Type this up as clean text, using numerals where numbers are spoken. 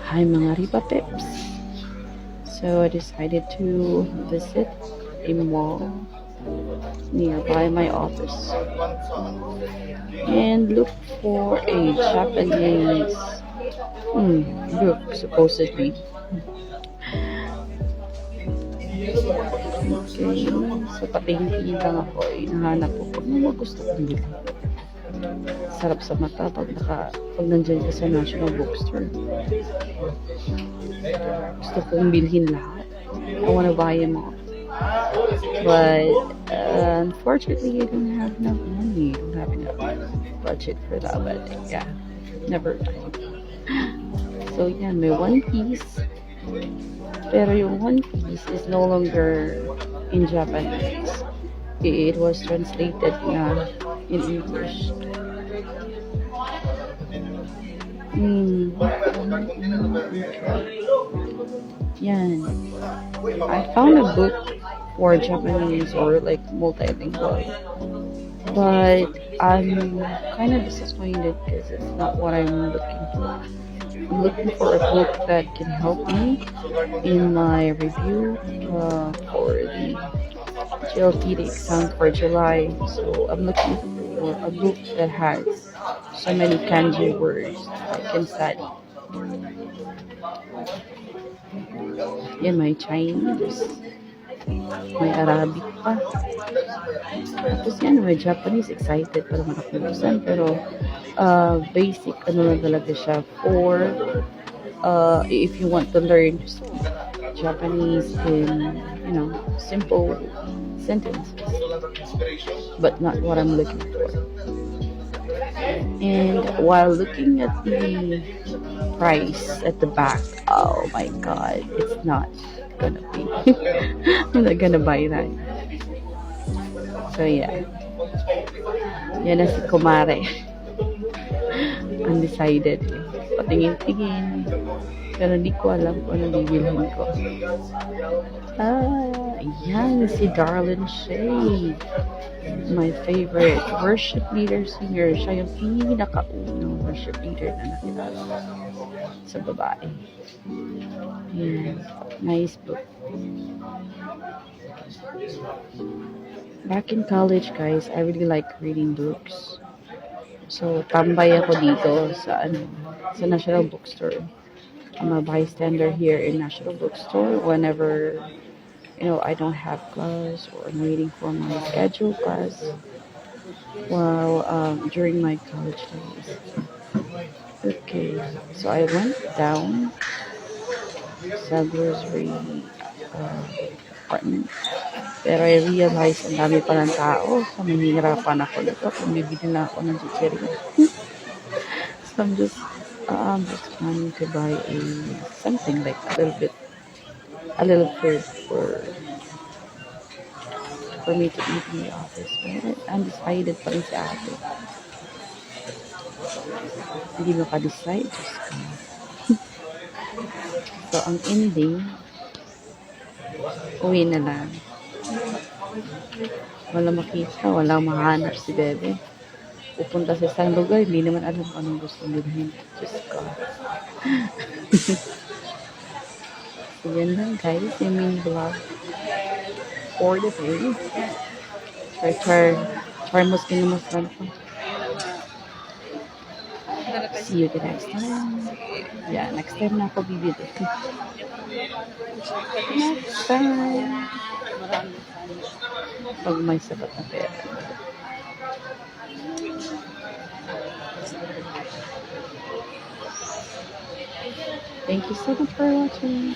Hi mga Ripa Pips. So I decided to visit a mall nearby my office and look for a Japanese book supposedly. Okay, so patingin lang ako, hinahanap ko kung ano gusto kong bilhin. Sarap sa mata pag nandyan ka sa National Bookstore. Gusto kong bilhin lahat. I wanna buy them all. But unfortunately, I don't have enough money. I don't have enough budget for that. But yeah, never mind. So yeah, may One Piece. Pero yung One Piece is no longer in Japanese. It was translated na in English. Yan. I found a book for Japanese or like multilingual, but I'm kind of disappointed because it's not what I'm looking for. I'm looking for a book that can help me in my review for the GLTD exam for July. So I'm looking for a book that has so many kanji words I can study. Yan, may Chinese, may Arabic pa. Tapos yan, may Japanese, excited pa naman ako buksan. Pero basic ano lang talaga siya for if you want to learn Japanese in, simple sentences, but not what I'm looking for. And while looking at the price at the back, oh my god, it's not gonna be. I'm not gonna buy that. So yeah, yan na si Kumare. Undecided. Patingin-tingin. Pero hindi ko alam kung ano bibilhin ko. Yan si Darlene Shade. My favorite worship leader singer. Siya yung pinakaunang worship leader na nakilala sa babae. Yan. Nice book. Back in college, guys, I really like reading books. So, tambay ako dito sa National Bookstore. I'm a bystander here in National Bookstore whenever, I don't have class or I'm waiting for my scheduled class while during my college days. Okay, so I went down sa grocery apartment. Pero I realized ang dami pa ng tao. So, mahihirapan ako nito kung bibili na ako ng chichirya. So, I'm just planning to buy something like a little food for me to eat in the office. But undecided pa rin si ate. Hindi maka-decide. So, ang ending, uwi na lang. Wala makita, wala mahanap si Bebe. Pupunta sa isang lugar, hindi naman alam kung anong gusto bilhin. Diyos ko. So, yan lang guys, yung mini vlog for the day. Char mo kinamasran ko. See you the next time. Yeah, next time na ako bibili. Next time. Pag may sapat na pera. Thank you so much for watching.